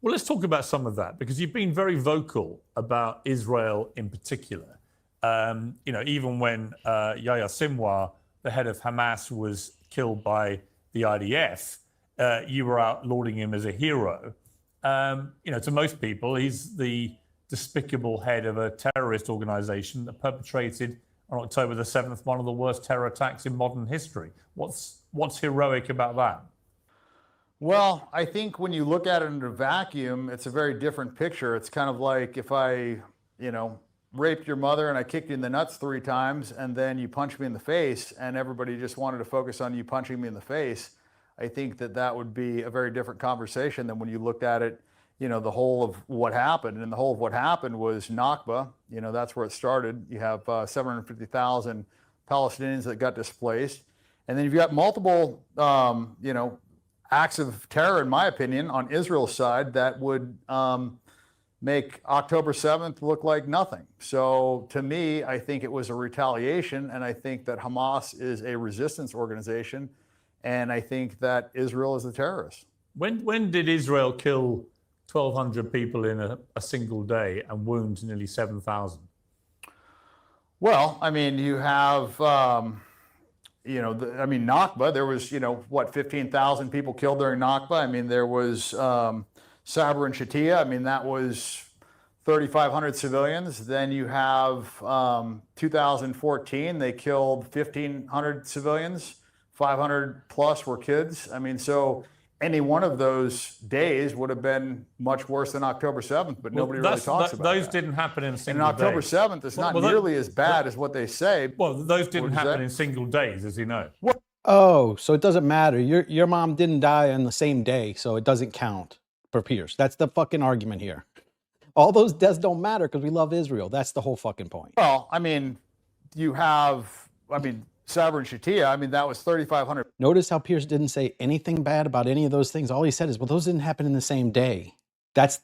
Well, let's talk about some of that, because you've been very vocal about Israel in particular. Even when Yahya Sinwar, the head of Hamas, was killed by the IDF, you were out lauding him as a hero. To most people, he's the despicable head of a terrorist organization that perpetrated on October the 7th one of the worst terror attacks in modern history. What's heroic about that? Well, I think when you look at it in a vacuum, it's a very different picture. It's kind of like if I, raped your mother and I kicked you in the nuts 3 times and then you punched me in the face and everybody just wanted to focus on you punching me in the face. I think that would be a very different conversation than when you looked at it, the whole of what happened. And the whole of what happened was Nakba. That's where it started. You have 750,000 Palestinians that got displaced. And then you've got multiple, acts of terror, in my opinion, on Israel's side that would make October 7th look like nothing. So to me, I think it was a retaliation, and I think that Hamas is a resistance organization, and I think that Israel is a terrorist. When did Israel kill 1,200 people in a single day and wound nearly 7,000? Well, you have... Nakba, there was, 15,000 people killed during Nakba. There was Sabra and Shatila. That was 3,500 civilians. Then you have 2014, they killed 1,500 civilians, 500 plus were kids. So any one of those days would have been much worse than October 7th, but nobody really talks about those that. didn't happen in a single day. And October 7th is not nearly as bad as what they say. Well, those didn't happen in single days, as you know. Oh, so it doesn't matter. Your mom didn't die on the same day, so it doesn't count for Piers. That's the fucking argument here. All those deaths don't matter because we love Israel. That's the whole fucking point. Well, you have, Sabra and Shatila, that was 3,500. Notice how Piers didn't say anything bad about any of those things. All he said is, well, those didn't happen in the same day. That's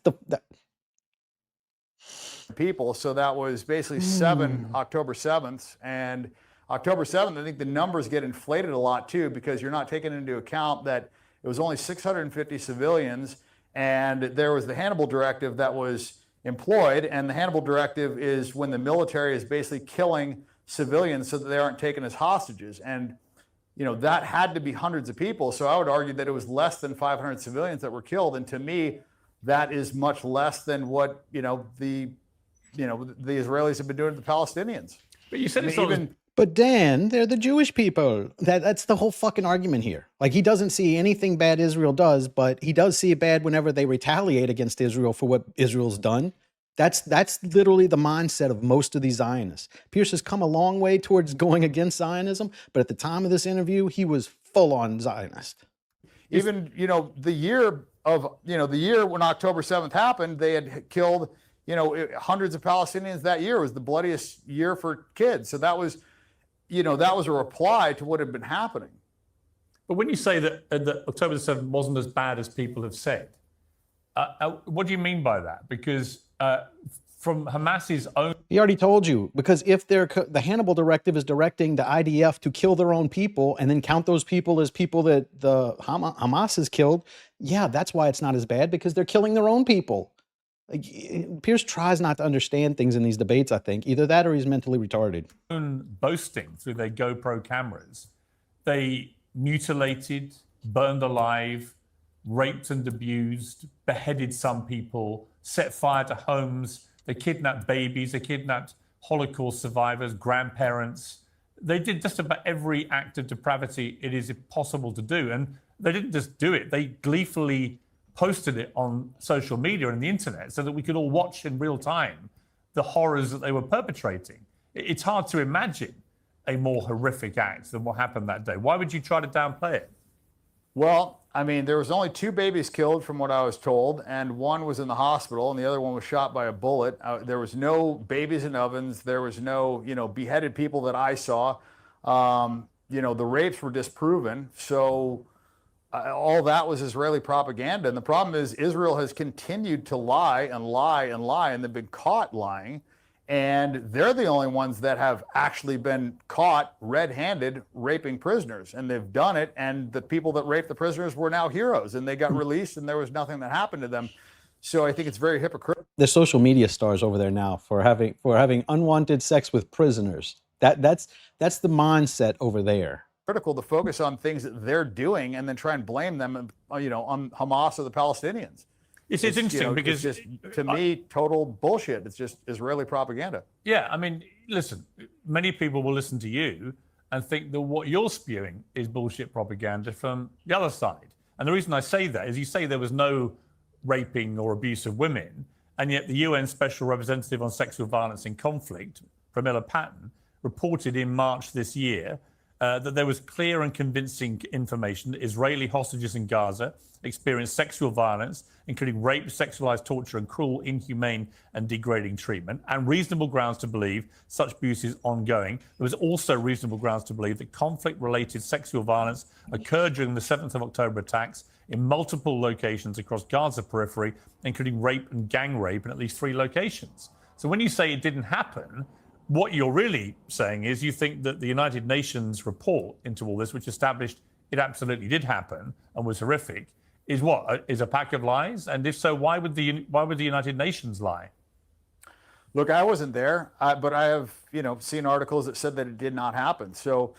people. So that was basically 7 October 7th. And October 7th, I think the numbers get inflated a lot too, because you're not taking into account that it was only 650 civilians, and there was the Hannibal Directive that was employed. And the Hannibal Directive is when the military is basically killing civilians so that they aren't taken as hostages. And, that had to be hundreds of people. So I would argue that it was less than 500 civilians that were killed. And to me, that is much less than what, the Israelis have been doing to the Palestinians. But you said But Dan, they're the Jewish people. That's the whole fucking argument here. Like, he doesn't see anything bad Israel does, but he does see it bad whenever they retaliate against Israel for what Israel's done. That's literally the mindset of most of these Zionists. Piers has come a long way towards going against Zionism, but at the time of this interview, he was full on Zionist. Even, the year when October 7th happened, they had killed, hundreds of Palestinians that year. It was the bloodiest year for kids. So that was a reply to what had been happening. But when you say that October the 7th wasn't as bad as people have said, what do you mean by that? Because from Hamas's own... He already told you, because if the Hannibal Directive is directing the IDF to kill their own people and then count those people as people that the Hamas has killed, yeah, that's why it's not as bad, because they're killing their own people. Piers tries not to understand things in these debates, I think. Either that or he's mentally retarded. Boasting through their GoPro cameras, they mutilated, burned alive, raped and abused, beheaded some people, set fire to homes. They kidnapped babies, they kidnapped Holocaust survivors, grandparents. They did just about every act of depravity it is possible to do. And they didn't just do it, they gleefully posted it on social media and the internet so that we could all watch in real time the horrors that they were perpetrating. It's hard to imagine a more horrific act than what happened that day. Why would you try to downplay it? Well, there was only 2 babies killed from what I was told, and one was in the hospital and the other one was shot by a bullet. There was no babies in ovens. There was no, beheaded people that I saw. The rapes were disproven. So all that was Israeli propaganda. And the problem is Israel has continued to lie and lie and lie, and they've been caught lying. And they're the only ones that have actually been caught red-handed raping prisoners. And they've done it. And the people that raped the prisoners were now heroes, and they got released and there was nothing that happened to them. So I think it's very hypocritical. They're social media stars over there now for having unwanted sex with prisoners. That's the mindset over there. Critical to focus on things that they're doing and then try and blame them, on Hamas or the Palestinians. It's interesting because it's just, to me, total bullshit. It's just Israeli propaganda. Yeah, I mean, listen, many people will listen to you and think that what you're spewing is bullshit propaganda from the other side. And the reason I say that is you say there was no raping or abuse of women, and yet the UN Special Representative on Sexual Violence in Conflict, Pramila Patten, reported in March this year that there was clear and convincing information that Israeli hostages in Gaza experienced sexual violence, including rape, sexualized torture, and cruel, inhumane, and degrading treatment, and reasonable grounds to believe such abuse is ongoing. There was also reasonable grounds to believe that conflict-related sexual violence occurred during the 7th of October attacks in multiple locations across Gaza periphery, including rape and gang rape in at least 3 locations. So when you say it didn't happen, what you're really saying is you think that the United Nations report into all this, which established it absolutely did happen and was horrific, is what? Is a pack of lies? And if so, why would the United Nations lie? Look, I wasn't there, but I have, seen articles that said that it did not happen. So,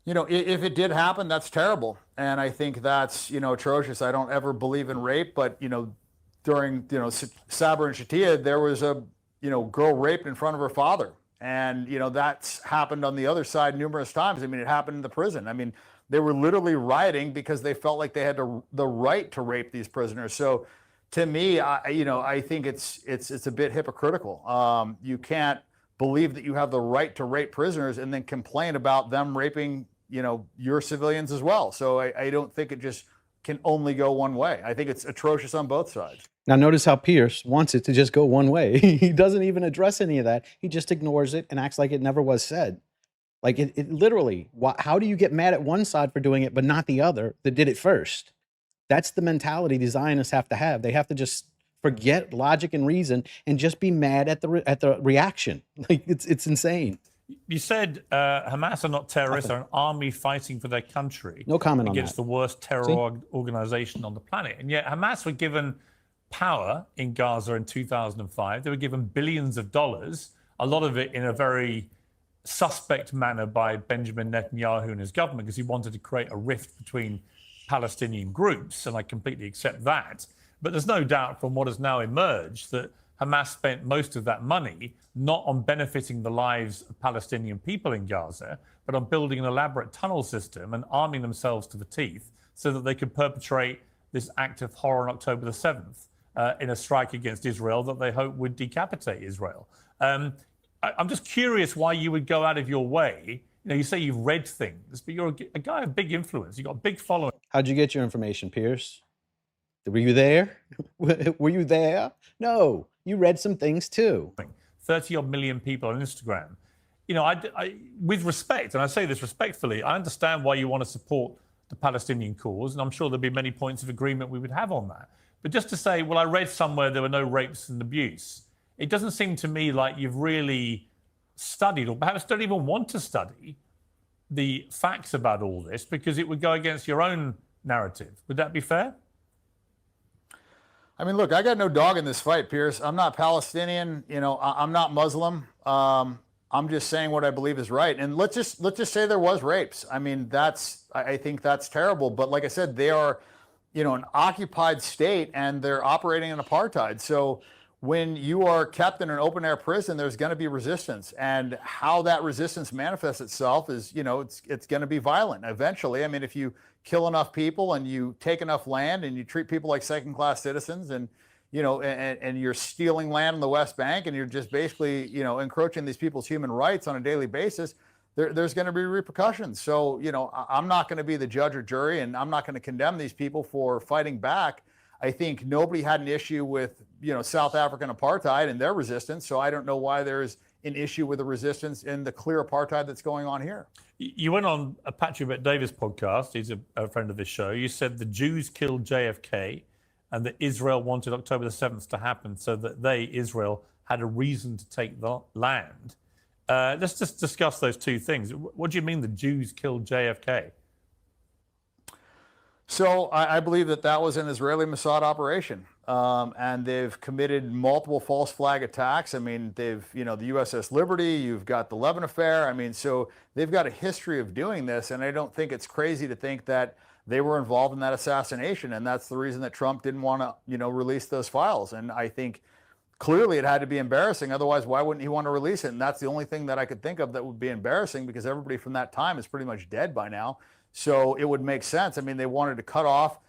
if it did happen, that's terrible. And I think that's, atrocious. I don't ever believe in rape, but, during, Sabra and Shatia, there was a, girl raped in front of her father. And, that's happened on the other side numerous times. I mean, it happened in the prison. I mean, they were literally rioting because they felt like they had the right to rape these prisoners. So to me, I think it's a bit hypocritical. You can't believe that you have the right to rape prisoners and then complain about them raping, your civilians as well. So I don't think it just can only go one way. I think it's atrocious on both sides. Now, notice how Piers wants it to just go one way. He doesn't even address any of that. He just ignores it and acts like it never was said. Like it literally, how do you get mad at one side for doing it, but not the other that did it first? That's the mentality the Zionists have to have. They have to just forget logic and reason and just be mad at the reaction. Like it's insane. You said Hamas are not terrorists, are an army fighting for their country. No comment on that. Against the worst terror organization on the planet. And yet Hamas were given power in Gaza in 2005. They were given billions of dollars, a lot of it in a very suspect manner by Benjamin Netanyahu and his government, because he wanted to create a rift between Palestinian groups, and I completely accept that. But there's no doubt from what has now emerged that Hamas spent most of that money not on benefiting the lives of Palestinian people in Gaza, but on building an elaborate tunnel system and arming themselves to the teeth so that they could perpetrate this act of horror on October the 7th in a strike against Israel that they hope would decapitate Israel. I'm just curious why you would go out of your way. You say you've read things, but you're a guy of big influence. You've got a big following. How'd you get your information, Piers? Were you there? Were you there? No, you read some things too. 30-odd million people on Instagram. I with respect, and I say this respectfully, I understand why you want to support the Palestinian cause, and I'm sure there'll be many points of agreement we would have on that. But just to say, well, I read somewhere there were no rapes and abuse, it doesn't seem to me like you've really studied, or perhaps don't even want to study, the facts about all this, because it would go against your own narrative. Would that be fair? I mean, look, I got no dog in this fight, Piers. I'm not Palestinian. I'm not Muslim. I'm just saying what I believe is right. And let's just say there was rapes. I mean, I think that's terrible. But like I said, they are, an occupied state and they're operating in apartheid. So when you are kept in an open air prison, there's going to be resistance, and how that resistance manifests itself is, it's going to be violent eventually. I mean, if you kill enough people and you take enough land and you treat people like second-class citizens, and and you're stealing land in the West Bank, and you're just basically encroaching these people's human rights on a daily basis, there's going to be repercussions. So I'm not going to be the judge or jury, and I'm not going to condemn these people for fighting back. I think nobody had an issue with South African apartheid and their resistance, so I don't know why there's an issue with the resistance in the clear apartheid that's going on here. You went on a Patrick Bet-Davis podcast. He's a friend of this show. You said the Jews killed JFK and that Israel wanted October the 7th to happen so that Israel, had a reason to take the land. Let's just discuss those two things. What do you mean the Jews killed JFK? So I believe that was an Israeli Mossad operation. and they've committed multiple false flag attacks. I mean, they've, the USS Liberty, you've got the Levin affair. I mean, so they've got a history of doing this, and I don't think it's crazy to think that they were involved in that assassination, and that's the reason that Trump didn't want to, release those files. And I think clearly it had to be embarrassing. Otherwise, why wouldn't he want to release it? And that's the only thing that I could think of that would be embarrassing, because everybody from that time is pretty much dead by now. So it would make sense. I mean, they wanted to cut off,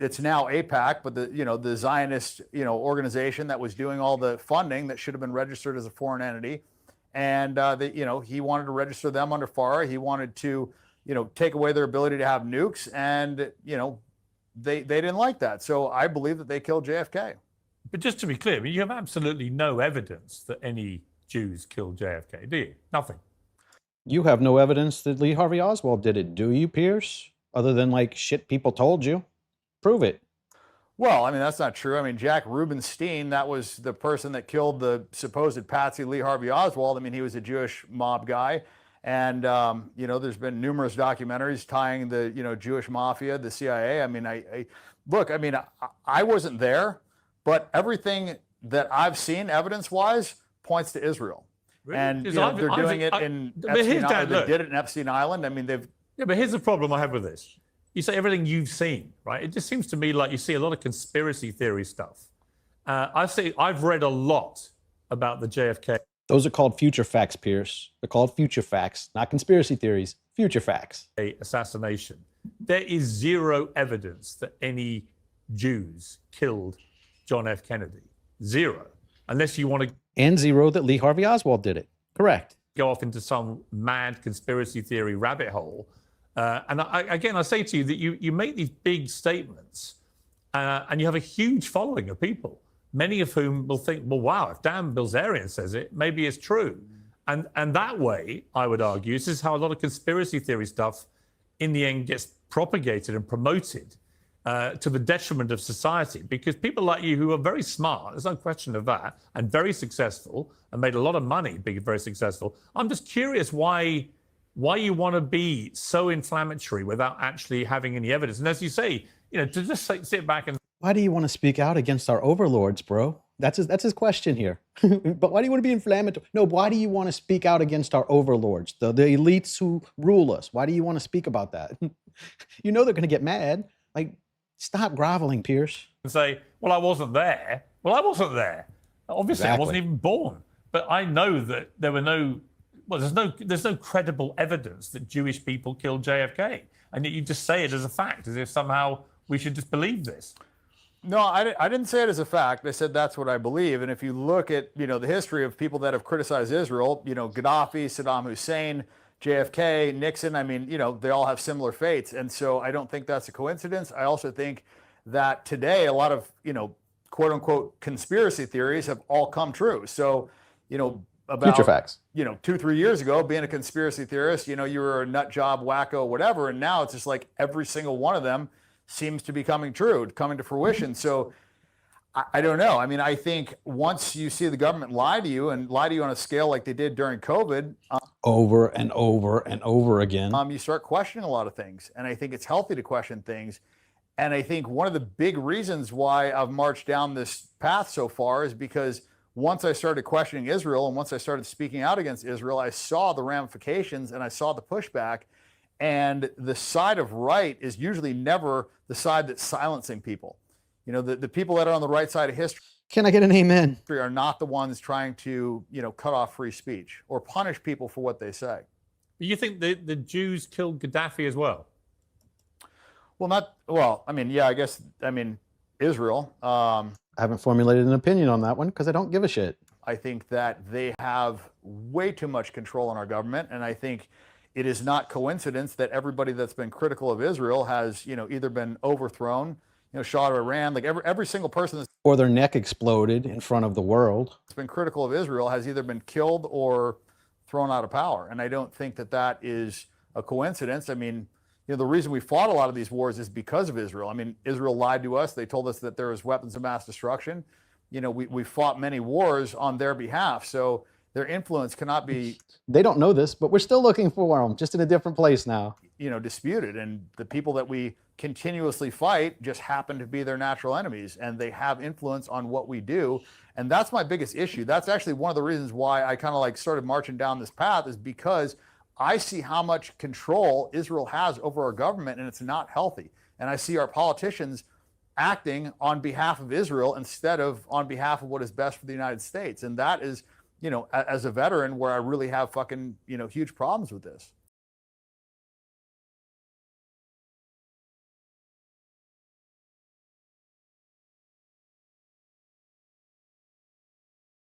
it's now AIPAC, but the Zionist, organization that was doing all the funding that should have been registered as a foreign entity. And, he wanted to register them under FARA. He wanted to, take away their ability to have nukes. And, they didn't like that. So I believe that they killed JFK. But just to be clear, you have absolutely no evidence that any Jews killed JFK, do you? Nothing. You have no evidence that Lee Harvey Oswald did it, do you, Piers? Other than like shit people told you. Prove it. Well, I mean, that's not true. I mean, Jack Rubenstein, that was the person that killed the supposed patsy Lee Harvey Oswald. I mean, he was a Jewish mob guy. And, there's been numerous documentaries tying the, Jewish mafia, the CIA. I mean, look, I mean, I wasn't there, but everything that I've seen evidence-wise points to Israel. Really? And they're doing it in Epstein Island. They did it in Epstein Island. I mean, Yeah, but here's the problem I have with this. You say everything you've seen, right? It just seems to me like you see a lot of conspiracy theory stuff. I've read a lot about the JFK. Those are called future facts, Piers. They're called future facts, not conspiracy theories. Future facts. Assassination. There is zero evidence that any Jews killed John F. Kennedy. Zero. Unless you want to... And zero that Lee Harvey Oswald did it. Correct. Go off into some mad conspiracy theory rabbit hole. And I say to you that you make these big statements and you have a huge following of people, many of whom will think, well, wow, if Dan Bilzerian says it, maybe it's true. And that way, I would argue, this is how a lot of conspiracy theory stuff in the end gets propagated and promoted to the detriment of society, because people like you who are very smart, there's no question of that, and very successful and made a lot of money being very successful. I'm just curious why you want to be so inflammatory without actually having any evidence. And as you say, to just sit back and... Why do you want to speak out against our overlords, bro? That's his question here. But why do you want to be inflammatory? No, why do you want to speak out against our overlords, the elites who rule us? Why do you want to speak about that? They're going to get mad. Like, stop groveling, Piers. And say, well, I wasn't there. Well, I wasn't there. Obviously, exactly. I wasn't even born. But I know that there were there's no credible evidence that Jewish people killed JFK. And yet you just say it as a fact, as if somehow we should just believe this. No, I didn't say it as a fact. I said that's what I believe. And if you look at, the history of people that have criticized Israel, Gaddafi, Saddam Hussein, JFK, Nixon, I mean, they all have similar fates. And so I don't think that's a coincidence. I also think that today a lot of, quote unquote conspiracy theories have all come true. So, about future facts. 2-3 years ago, being a conspiracy theorist, you were a nut job, wacko, whatever. And now it's just like every single one of them seems to be coming to fruition. So I don't know. I mean, I think once you see the government lie to you and lie to you on a scale like they did during COVID, over and over and over again, you start questioning a lot of things. And I think it's healthy to question things. And I think one of the big reasons why I've marched down this path so far is because once I started questioning Israel and once I started speaking out against Israel, I saw the ramifications and I saw the pushback. And the side of right is usually never the side that's silencing people. The people that are on the right side of history. Can I get an amen? Are not the ones trying to, cut off free speech or punish people for what they say. You think the Jews killed Gaddafi as well? Well, Israel. I haven't formulated an opinion on that one because I don't give a shit. I think that they have way too much control in our government. And I think it is not coincidence that everybody that's been critical of Israel has, either been overthrown, Shah of Iran, like every single person or their neck exploded in front of the world. That's been critical of Israel has either been killed or thrown out of power. And I don't think that is a coincidence. I mean, the reason we fought a lot of these wars is because of Israel. I mean, Israel lied to us. They told us that there was weapons of mass destruction. We fought many wars on their behalf. So their influence cannot be... They don't know this, but we're still looking for them, just in a different place now. disputed, and the people that we continuously fight just happen to be their natural enemies, and they have influence on what we do. And that's my biggest issue. That's actually one of the reasons why I kind of like started marching down this path, is because I see how much control Israel has over our government, and it's not healthy. And I see our politicians acting on behalf of Israel instead of on behalf of what is best for the United States. And that is, as a veteran, where I really have fucking, huge problems with this.